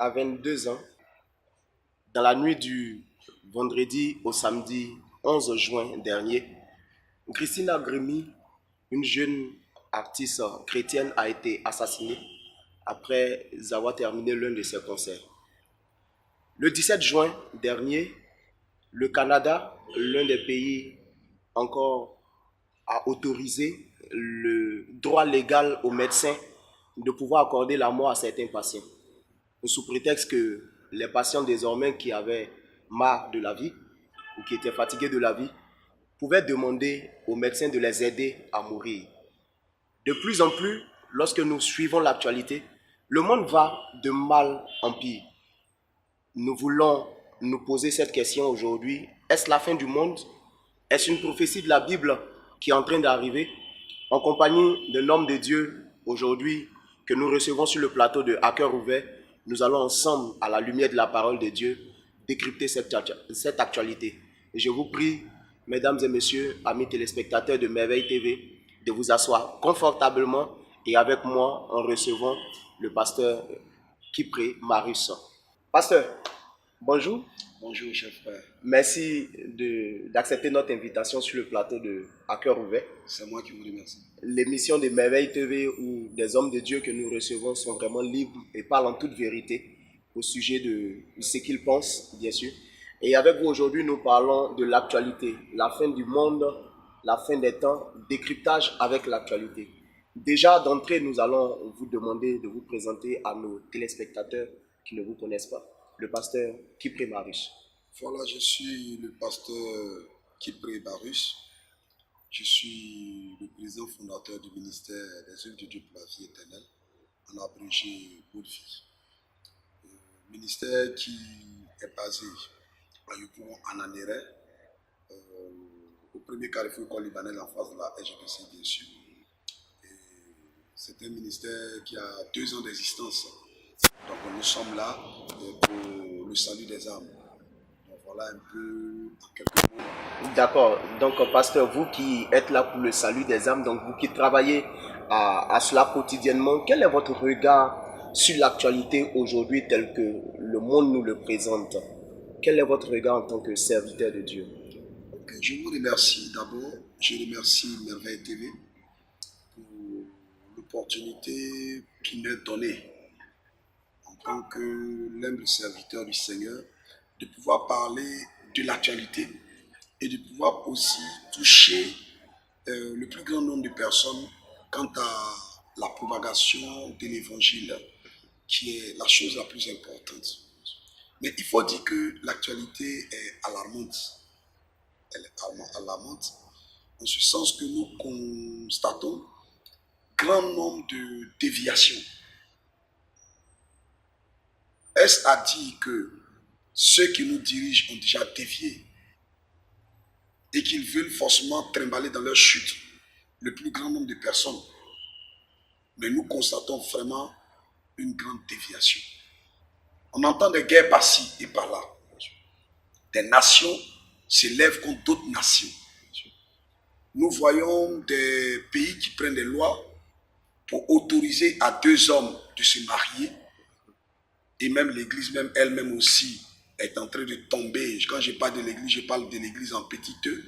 à 22 ans, dans la nuit du vendredi au samedi 11 juin dernier, Christina Grimmie, une jeune artiste chrétienne, a été assassinée après avoir terminé l'un de ses concerts. Le 17 juin dernier, le Canada, l'un des pays encore a autorisé le droit légal aux médecins de pouvoir accorder la mort à certains patients, sous prétexte que les patients désormais qui avaient marre de la vie ou qui étaient fatigués de la vie pouvaient demander aux médecins de les aider à mourir. De plus en plus, lorsque nous suivons l'actualité, le monde va de mal en pire. Nous voulons nous poser cette question aujourd'hui. Est-ce la fin du monde? Est-ce une prophétie de la Bible qui est en train d'arriver? En compagnie d'un homme de Dieu aujourd'hui que nous recevons sur le plateau de À cœur ouvert, nous allons ensemble, à la lumière de la parole de Dieu, décrypter cette actualité. Et je vous prie, mesdames et messieurs, amis téléspectateurs de Merveille TV, de vous asseoir confortablement et avec moi en recevant le pasteur Kipré Marius. Pasteur, bonjour. Bonjour, chef frère. Merci d'accepter notre invitation sur le plateau de À cœur ouvert. C'est moi qui vous remercie. L'émission de Merveille TV où des hommes de Dieu que nous recevons sont vraiment libres et parlent en toute vérité au sujet de ce qu'ils pensent, bien sûr. Et avec vous aujourd'hui, nous parlons de l'actualité, la fin du monde, la fin des temps, décryptage avec l'actualité. Déjà d'entrée, nous allons vous demander de vous présenter à nos téléspectateurs qui ne vous connaissent pas. Le pasteur Kipré Marius. Voilà, je suis le pasteur Kipré Marius. Je suis le président fondateur du ministère des œuvres de Dieu pour la vie éternelle, en abrégé Haute-Vie. Ministère qui est basé à Yopougon, en Anéré, au premier carrefour école libanais en face de la SGPC, bien sûr. C'est un ministère qui a 2 ans d'existence. Donc nous sommes là pour le salut des âmes. Donc voilà un peu en quelques mots. D'accord. Donc pasteur, vous qui êtes là pour le salut des âmes, donc vous qui travaillez à cela quotidiennement, quel est votre regard sur l'actualité aujourd'hui tel que le monde nous le présente? Quel est votre regard en tant que serviteur de Dieu? Okay, je vous remercie d'abord. Je remercie Merveille TV pour l'opportunité qui m'est donnée en tant que l'humble serviteur du Seigneur, de pouvoir parler de l'actualité et de pouvoir aussi toucher le plus grand nombre de personnes quant à la propagation de l'évangile, qui est la chose la plus importante. Mais il faut dire que l'actualité est alarmante. Elle est alarmante en ce sens que nous constatons grand nombre de déviations. Est-ce à dire que ceux qui nous dirigent ont déjà dévié et qu'ils veulent forcément trimballer dans leur chute le plus grand nombre de personnes? Mais nous constatons vraiment une grande déviation. On entend des guerres par-ci et par-là. Des nations s'élèvent contre d'autres nations. Nous voyons des pays qui prennent des lois pour autoriser à 2 hommes de se marier. Et même l'Église même elle-même aussi est en train de tomber. Quand je parle de l'Église, je parle de l'Église en petit e,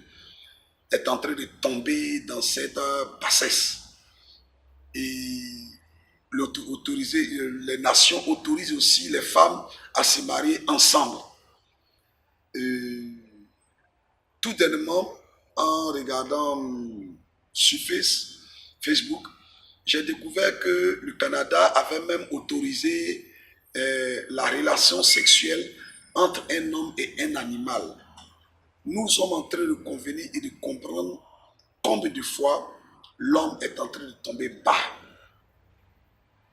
est en train de tomber dans cette bassesse. Et les nations autorisent aussi les femmes à se marier ensemble. Tout dernièrement, en regardant sur Facebook, j'ai découvert que le Canada avait même autorisé la relation sexuelle entre un homme et un animal. Nous sommes en train de convenir et de comprendre combien de fois l'homme est en train de tomber bas.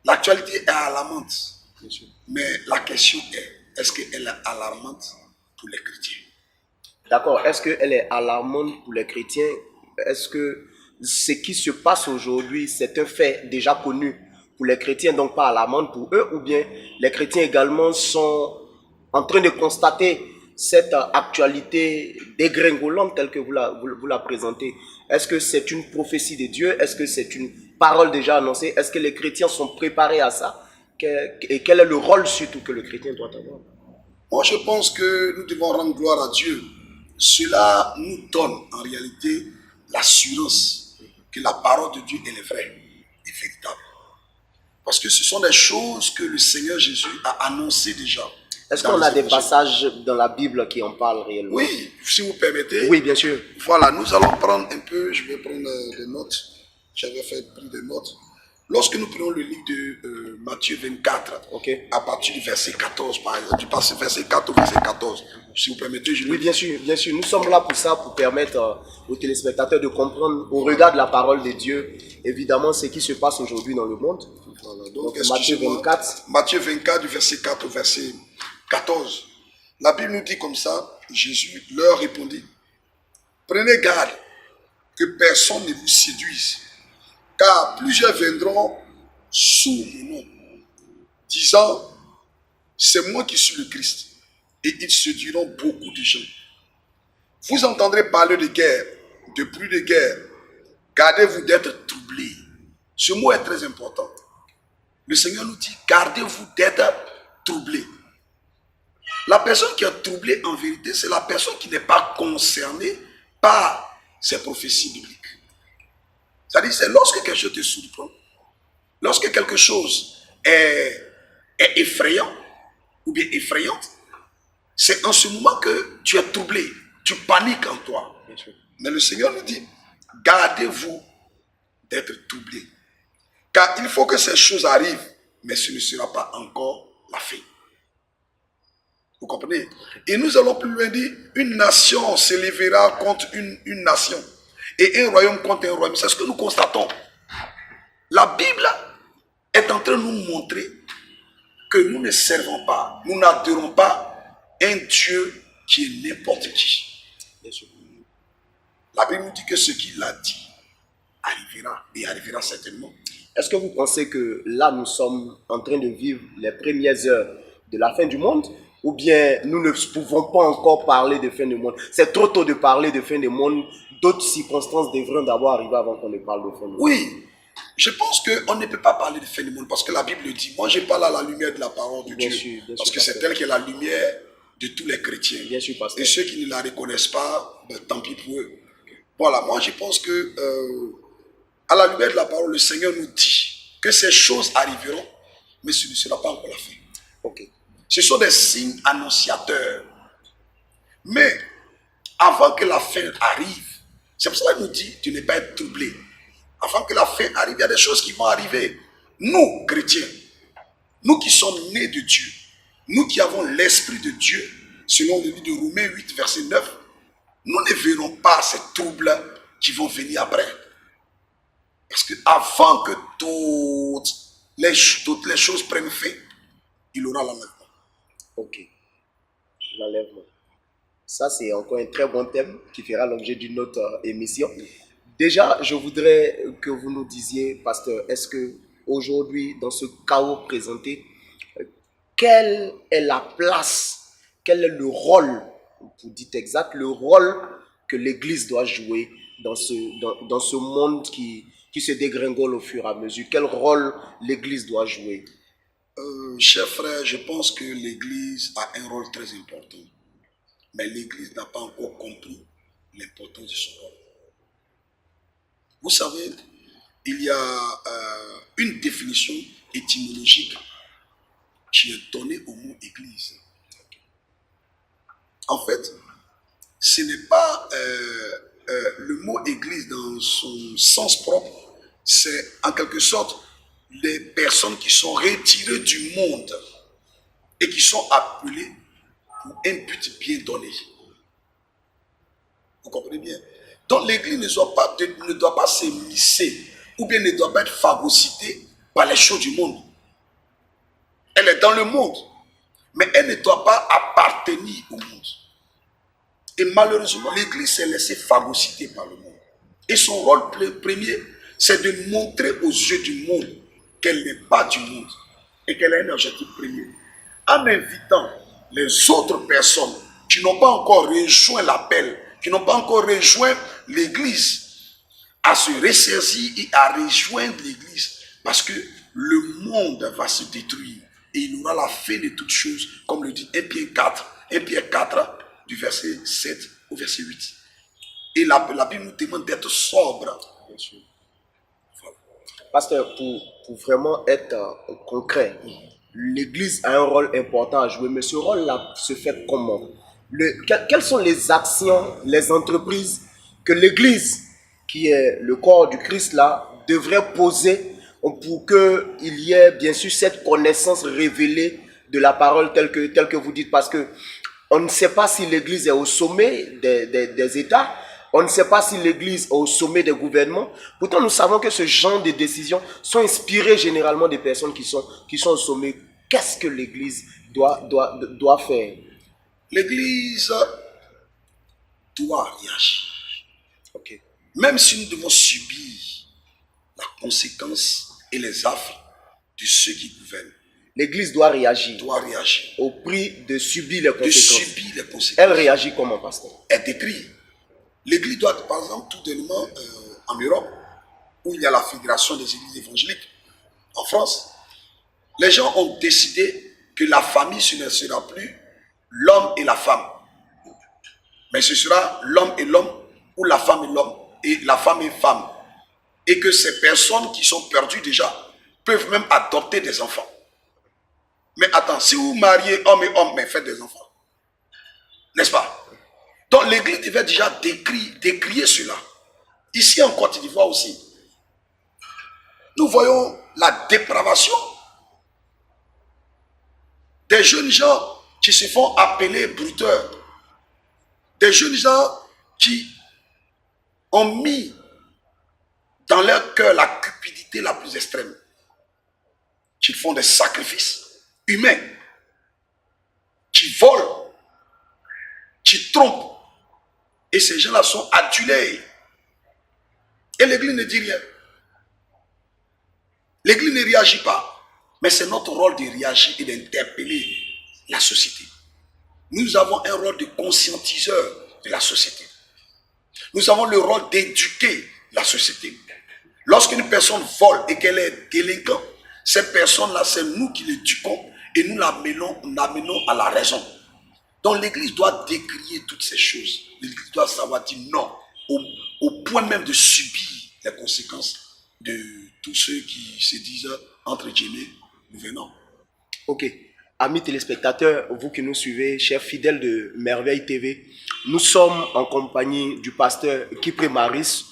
L'actualité est alarmante, mais la question est-ce qu'elle est alarmante pour les chrétiens? D'accord, est-ce qu'elle est alarmante pour les chrétiens? Est-ce que ce qui se passe aujourd'hui, c'est un fait déjà connu pour les chrétiens, donc pas alarmant pour eux, ou bien les chrétiens également sont en train de constater cette actualité dégringolante telle que vous la présentez? Est-ce que c'est une prophétie de Dieu? Est-ce que c'est une parole déjà annoncée? Est-ce que les chrétiens sont préparés à ça? Et quel est le rôle surtout que le chrétien doit avoir? Moi, je pense que nous devons rendre gloire à Dieu. Cela nous donne en réalité l'assurance que la parole de Dieu elle est vraie et véritable. Parce que ce sont des choses que le Seigneur Jésus a annoncées déjà. Est-ce qu'on a des passages dans la Bible qui en parlent réellement? Oui, si vous permettez. Oui, bien sûr. Voilà, nous allons prendre un peu, je vais prendre des notes. J'avais pris des notes. Lorsque nous prenons le livre de Matthieu 24, Okay. à partir du verset 14, par exemple, du verset 4 au verset 14, si vous permettez, je Oui, bien sûr, bien sûr. Nous sommes là pour ça, pour permettre aux téléspectateurs de comprendre, au regard de la parole de Dieu, évidemment, ce qui se passe aujourd'hui dans le monde. Voilà, Donc Matthieu 24. Matthieu 24, du verset 4 au verset 14. La Bible nous dit comme ça, Jésus leur répondit, prenez garde que personne ne vous séduise, car plusieurs viendront sous mon nom, disant, c'est moi qui suis le Christ, et ils séduiront beaucoup de gens. Vous entendrez parler de guerre, de bruit de guerre, gardez-vous d'être troublés. Ce mot est très important. Le Seigneur nous dit, gardez-vous d'être troublés. La personne qui est troublée, en vérité, c'est la personne qui n'est pas concernée par ces prophéties bibliques. C'est-à-dire, c'est lorsque quelque chose te surprend, lorsque quelque chose est effrayant ou bien effrayante, c'est en ce moment que tu es troublé, tu paniques en toi. Mais le Seigneur nous dit, gardez-vous d'être troublé. Car il faut que ces choses arrivent, mais ce ne sera pas encore la fin. Vous comprenez? Et nous allons plus loin dire, une nation s'élèvera contre une nation et un royaume contre un royaume. C'est ce que nous constatons. La Bible est en train de nous montrer que nous ne servons pas, nous n'adorons pas un Dieu qui est n'importe qui. La Bible nous dit que ce qu'il a dit arrivera et arrivera certainement. Est-ce que vous pensez que là, nous sommes en train de vivre les premières heures de la fin du monde? Ou bien nous ne pouvons pas encore parler de fin du monde? C'est trop tôt de parler de fin du monde. D'autres circonstances devraient d'abord arriver avant qu'on ne parle de fin du monde. Oui, je pense qu'on ne peut pas parler de fin du monde parce que la Bible dit, moi je parle à la lumière de la parole de Bien Dieu. sûr, bien parce sûr, que c'est elle qui est la lumière de tous les chrétiens. Bien sûr, pasteur. Et ceux qui ne la reconnaissent pas, ben, tant pis pour eux. Voilà, moi je pense que à la lumière de la parole, le Seigneur nous dit que ces choses arriveront, mais ce ne sera pas encore la fin. Ok. Ce sont des signes annonciateurs. Mais avant que la fin arrive, c'est pour ça qu'il nous dit, tu n'es pas être troublé. Avant que la fin arrive, il y a des choses qui vont arriver. Nous, chrétiens, nous qui sommes nés de Dieu, nous qui avons l'Esprit de Dieu, selon le livre de Romains 8, verset 9, nous ne verrons pas ces troubles qui vont venir après. Parce que avant que toutes les choses prennent fin, il aura l'enlèvement. Ok. L'enlèvement. Ça, c'est encore un très bon thème qui fera l'objet d'une autre émission. Déjà, je voudrais que vous nous disiez, pasteur, est-ce que aujourd'hui, dans ce chaos présenté, quelle est la place, quel est le rôle, pour dire exact, le rôle que l'Église doit jouer dans ce monde qui se dégringole au fur et à mesure? Quel rôle l'Église doit jouer? Chers frères, je pense que l'Église a un rôle très important. Mais l'Église n'a pas encore compris l'importance de son rôle. Vous savez, il y a une définition étymologique qui est donnée au mot Église. En fait, ce n'est pas le mot Église dans son sens propre, c'est en quelque sorte les personnes qui sont retirées du monde et qui sont appelées pour un but bien donné. Vous comprenez bien? Donc l'Église ne doit pas s'émisser ou bien ne doit pas être phagocytée par les choses du monde. Elle est dans le monde, mais elle ne doit pas appartenir au monde. Et malheureusement, l'Église s'est laissée phagocyter par le monde. Et son rôle premier, c'est de montrer aux yeux du monde qu'elle n'est pas du monde et qu'elle a un objectif premier. En invitant les autres personnes qui n'ont pas encore rejoint l'appel, qui n'ont pas encore rejoint l'Église, à se ressaisir et à rejoindre l'Église. Parce que le monde va se détruire et il aura la fin de toutes choses, comme le dit 1 Pierre 4, du verset 7 au verset 8. Et la Bible nous demande d'être sobre. Bien sûr. Pasteur, pour vraiment être concret, l'Église a un rôle important à jouer, mais ce rôle-là se fait comment? Quelles sont les actions, les entreprises que l'Église, qui est le corps du Christ là, devrait poser pour qu'il y ait bien sûr cette connaissance révélée de la parole telle que vous dites? Parce que on ne sait pas si l'Église est au sommet des États, on ne sait pas si l'Église est au sommet des gouvernements. Pourtant, nous savons que ce genre de décisions sont inspirées généralement des personnes qui sont au sommet. Qu'est-ce que l'Église doit faire? L'Église doit réagir. Okay. Même si nous devons subir la conséquence et les affres de ceux qui gouvernent. L'Église doit réagir. Doit réagir. Au prix de subir les conséquences. De subir les conséquences. Elle réagit comment, pasteur? Elle décrit. L'Église doit, par exemple, tout dernièrement en Europe, où il y a la Fédération des Églises évangéliques, en France, les gens ont décidé que la famille, ce ne sera plus l'homme et la femme. Mais ce sera l'homme et l'homme, ou la femme et l'homme, et la femme et femme. Et que ces personnes qui sont perdues déjà peuvent même adopter des enfants. Mais attends, si vous mariez homme et homme, mais faites des enfants. N'est-ce pas? Donc l'Église devait déjà décrier cela. Ici en Côte d'Ivoire aussi, nous voyons la dépravation des jeunes gens qui se font appeler bruteurs. Des jeunes gens qui ont mis dans leur cœur la cupidité la plus extrême. Qui font des sacrifices humains. Qui volent. Qui trompent. Et ces gens-là sont adulés. Et l'Église ne dit rien. L'Église ne réagit pas. Mais c'est notre rôle de réagir et d'interpeller la société. Nous avons un rôle de conscientiseur de la société. Nous avons le rôle d'éduquer la société. Lorsqu'une personne vole et qu'elle est délinquante, cette personne-là, c'est nous qui l'éduquons et nous l'amenons à la raison. Donc l'Église doit décrier toutes ces choses. L'Église doit savoir dire non, au point même de subir les conséquences de tous ceux qui se disent entre guillemets, nous venons. Ok. Amis téléspectateurs, vous qui nous suivez, chers fidèles de Merveille TV, nous sommes en compagnie du pasteur Kipré Maris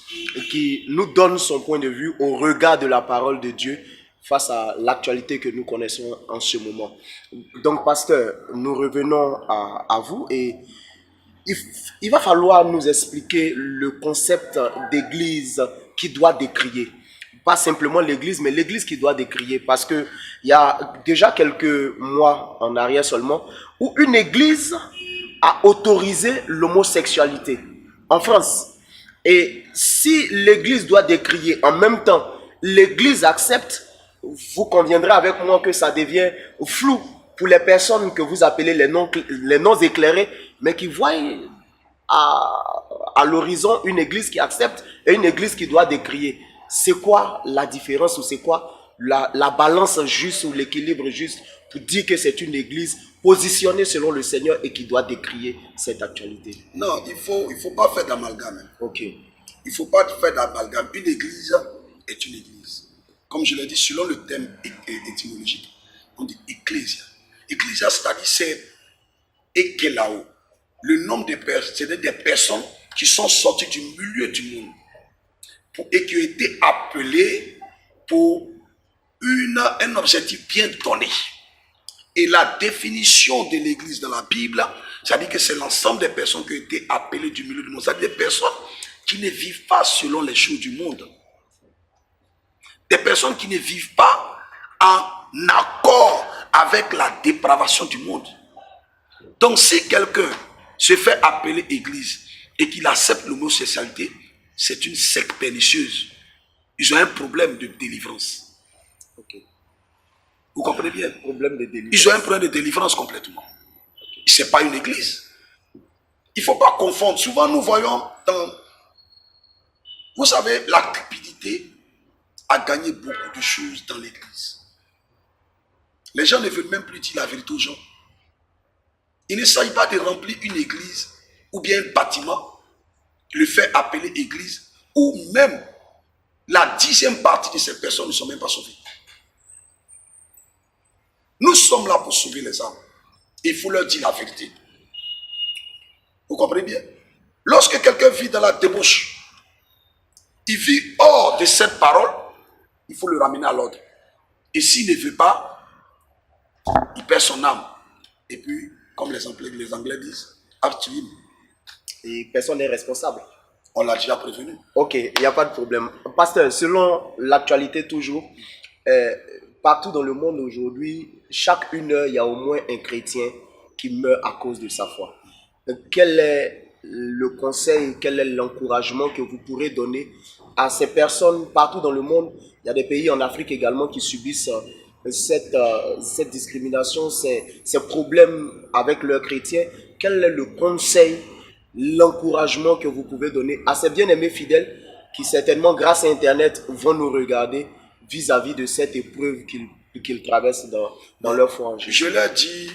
qui nous donne son point de vue au regard de la parole de Dieu face à l'actualité que nous connaissons en ce moment. Donc, pasteur, nous revenons à vous et il va falloir nous expliquer le concept d'église qui doit décrier. Pas simplement l'église, mais l'église qui doit décrier. Parce qu'il y a déjà quelques mois en arrière seulement, où une église a autorisé l'homosexualité en France. Et si l'église doit décrier, en même temps, l'église accepte, vous conviendrez avec moi que ça devient flou pour les personnes que vous appelez les non éclairés, mais qui voient à l'horizon une église qui accepte et une église qui doit décrier. C'est quoi la différence ou c'est quoi la balance juste ou l'équilibre juste pour dire que c'est une église positionnée selon le Seigneur et qui doit décrier cette actualité? Non, il faut pas faire d'amalgame. Ok. Il ne faut pas faire d'amalgame. Une église est une église. Comme je l'ai dit, selon le thème étymologique, on dit ecclésia. Ecclésia, c'est-à-dire c'est ekelao. Le nombre de personnes, c'est des personnes qui sont sorties du milieu du monde et qui ont été appelées pour un objectif bien donné. Et la définition de l'église dans la Bible, c'est-à-dire que c'est l'ensemble des personnes qui ont été appelées du milieu du monde. C'est-à-dire des personnes qui ne vivent pas selon les choses du monde. Des personnes qui ne vivent pas en accord avec la dépravation du monde. Donc si quelqu'un se fait appeler église et qu'il accepte l'homosexualité, c'est une secte pernicieuse. Ils ont un problème de délivrance. Okay. Vous comprenez bien? Problème de délivrance. Ils ont un problème de délivrance complètement. Okay. Ce n'est pas une église. Il ne faut pas confondre. Souvent nous voyons dans... Vous savez, la cupidité a gagné beaucoup de choses dans l'église. Les gens ne veulent même plus dire la vérité aux gens. Il ne s'agit pas de remplir une église ou bien un bâtiment, le faire appeler église, ou même la 10e partie de ces personnes ne sont même pas sauvées. Nous sommes là pour sauver les âmes. Il faut leur dire la vérité. Vous comprenez bien? Lorsque quelqu'un vit dans la débauche, il vit hors de cette parole, il faut le ramener à l'ordre. Et s'il ne veut pas, il perd son âme. Et puis, comme les Anglais disent, up to him. Et personne n'est responsable. On l'a déjà prévenu. Ok, il n'y a pas de problème. Pasteur, selon l'actualité toujours, partout dans le monde aujourd'hui, chaque 1 heure, il y a au moins un chrétien qui meurt à cause de sa foi. Quel est le conseil, quel est l'encouragement que vous pourrez donner à ces personnes partout dans le monde? Il y a des pays en Afrique également qui subissent cette discrimination, ces problèmes avec leurs chrétiens. Quel est le conseil, l'encouragement que vous pouvez donner à ces bien-aimés fidèles qui certainement grâce à Internet vont nous regarder vis-à-vis de cette épreuve qu'ils traversent dans leur foi en Jésus? Je leur dis,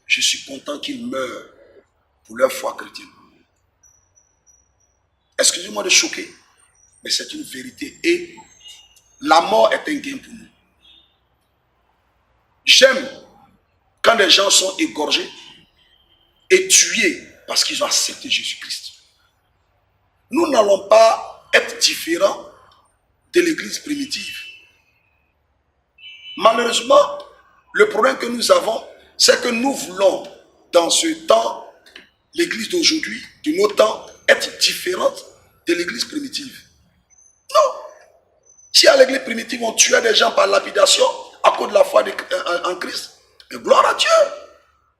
je suis content qu'ils meurent pour leur foi chrétienne. Excusez-moi de choquer, mais c'est une vérité. Et la mort est un gain pour nous. J'aime quand les gens sont égorgés et tués parce qu'ils ont accepté Jésus-Christ. Nous n'allons pas être différents de l'église primitive. Malheureusement, le problème que nous avons, c'est que nous voulons, dans ce temps, l'église d'aujourd'hui, de nos temps, être différente de l'église primitive. Non. Si à l'église primitive, on tuait des gens par lapidation à cause de la foi en Christ, mais gloire à Dieu.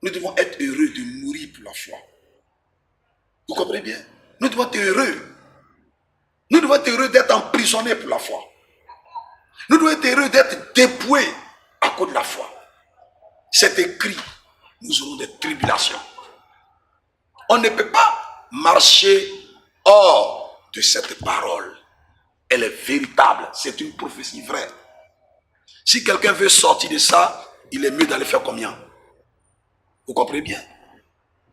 Nous devons être heureux de mourir pour la foi. Vous comprenez bien? Nous devons être heureux. Nous devons être heureux d'être emprisonnés pour la foi. Nous devons être heureux d'être dépouillés à cause de la foi. C'est écrit, nous aurons des tribulations. On ne peut pas marcher hors de cette parole. Elle est véritable, c'est une prophétie vraie. Si quelqu'un veut sortir de ça, il est mieux d'aller faire combien? Vous comprenez bien?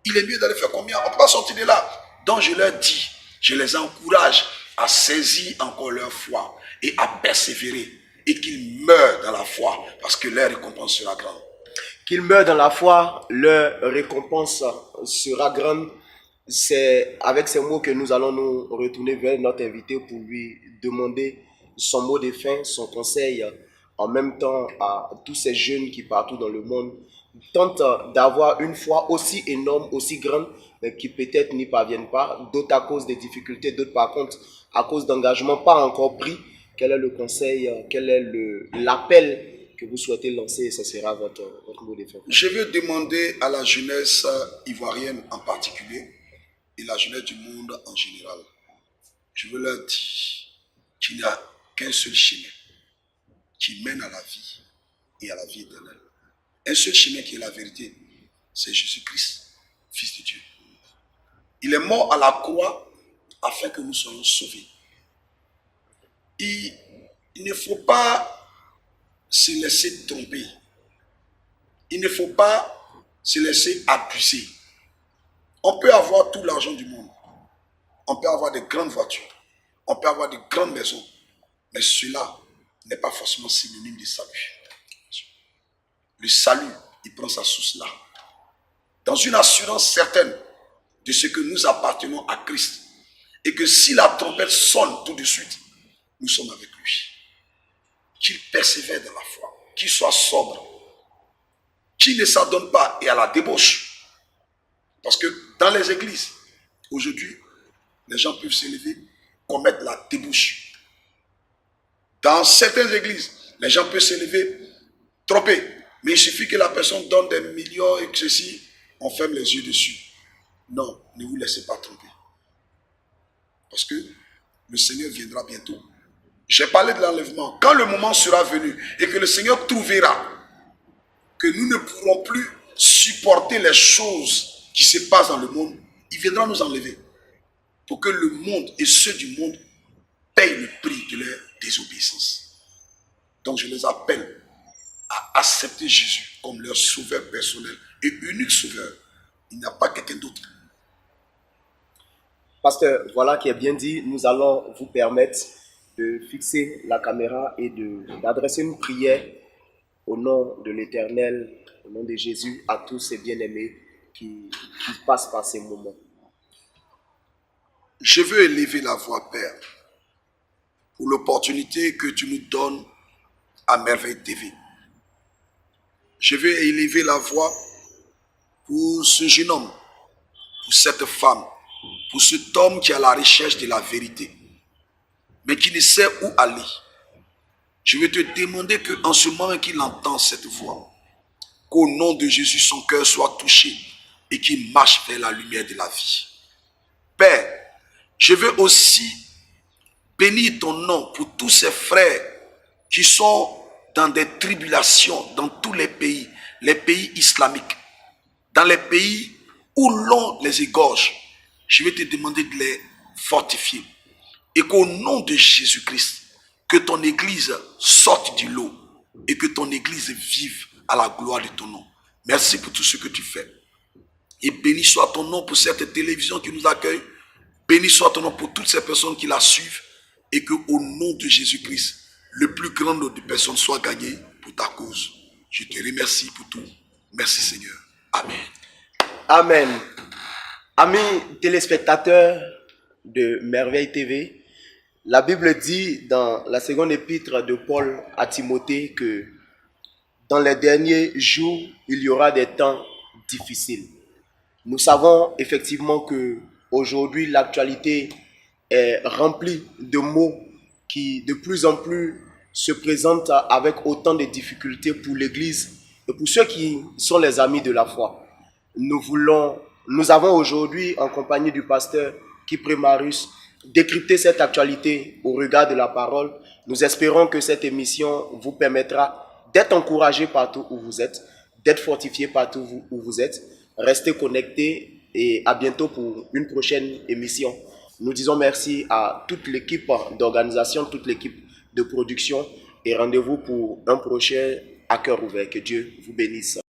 Il est mieux d'aller faire combien? On ne peut pas sortir de là. Donc je leur dis, je les encourage à saisir encore leur foi et à persévérer et qu'ils meurent dans la foi parce que leur récompense sera grande. Qu'ils meurent dans la foi, leur récompense sera grande. C'est avec ces mots que nous allons nous retourner vers notre invité pour lui demander son mot de fin, son conseil, en même temps à tous ces jeunes qui partout dans le monde tentent d'avoir une foi aussi énorme, aussi grande, mais qui peut-être n'y parviennent pas, d'autres à cause des difficultés, d'autres par contre à cause d'engagements pas encore pris. Quel est le conseil, quel est l'appel que vous souhaitez lancer? Ce sera votre mot de fin. Je veux demander à la jeunesse ivoirienne en particulier et la jeunesse du monde en général. Je veux leur dire qu'il n'y a qu'un seul chemin qui mène à la vie et à la vie éternelle. Un seul chemin qui est la vérité, c'est Jésus-Christ, Fils de Dieu. Il est mort à la croix afin que nous soyons sauvés. Il ne faut pas se laisser tromper. Il ne faut pas se laisser abuser. On peut avoir tout l'argent du monde. On peut avoir de grandes voitures. On peut avoir de grandes maisons. Mais cela n'est pas forcément synonyme de salut. Le salut, il prend sa source là. Dans une assurance certaine de ce que nous appartenons à Christ. Et que si la trompette sonne tout de suite, nous sommes avec lui. Qu'il persévère dans la foi. Qu'il soit sobre. Qu'il ne s'adonne pas et à la débauche. Parce que dans les églises, aujourd'hui, les gens peuvent s'élever, commettre la débauche. Dans certaines églises, les gens peuvent s'élever, tromper. Mais il suffit que la personne donne des millions et que ceci, on ferme les yeux dessus. Non, ne vous laissez pas tromper. Parce que le Seigneur viendra bientôt. J'ai parlé de l'enlèvement. Quand le moment sera venu et que le Seigneur trouvera que nous ne pourrons plus supporter les choses qui se passent dans le monde, il viendra nous enlever. Pour que le monde et ceux du monde payent le prix de leur désobéissance. Donc je les appelle à accepter Jésus comme leur sauveur personnel et unique sauveur. Il n'y a pas quelqu'un d'autre. Pasteur, voilà qui est bien dit. Nous allons vous permettre de fixer la caméra et d'adresser une prière au nom de l'Éternel, au nom de Jésus, à tous ces bien-aimés qui passent par ces moments. Je veux élever la voix, Père, pour l'opportunité que tu nous donnes à Merveille TV. Je veux élever la voix pour ce jeune homme, pour cette femme, pour cet homme qui est à la recherche de la vérité, mais qui ne sait où aller. Je veux te demander qu'en ce moment qu'il entend cette voix, qu'au nom de Jésus, son cœur soit touché et qu'il marche vers la lumière de la vie. Père, je veux aussi bénir ton nom pour tous ces frères qui sont dans des tribulations dans tous les pays islamiques, dans les pays où l'on les égorge. Je vais te demander de les fortifier et qu'au nom de Jésus-Christ, que ton église sorte du lot et que ton église vive à la gloire de ton nom. Merci pour tout ce que tu fais. Et béni soit ton nom pour cette télévision qui nous accueille. Béni soit ton nom pour toutes ces personnes qui la suivent. Et que au nom de Jésus-Christ, le plus grand nombre de personnes soit gagné pour ta cause. Je te remercie pour tout. Merci Seigneur. Amen. Amen. Amis téléspectateurs de Merveille TV, la Bible dit dans la seconde épître de Paul à Timothée que dans les derniers jours, il y aura des temps difficiles. Nous savons effectivement que aujourd'hui l'actualité est remplie de mots qui de plus en plus se présentent avec autant de difficultés pour l'Église et pour ceux qui sont les amis de la foi. Nous avons aujourd'hui en compagnie du pasteur Kipré Marius décrypter cette actualité au regard de la parole. Nous espérons que cette émission vous permettra d'être encouragé partout où vous êtes, d'être fortifié partout où vous êtes. Restez connectés et à bientôt pour une prochaine émission. Nous disons merci à toute l'équipe d'organisation, toute l'équipe de production et rendez-vous pour un prochain à cœur ouvert. Que Dieu vous bénisse.